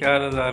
4000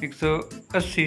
180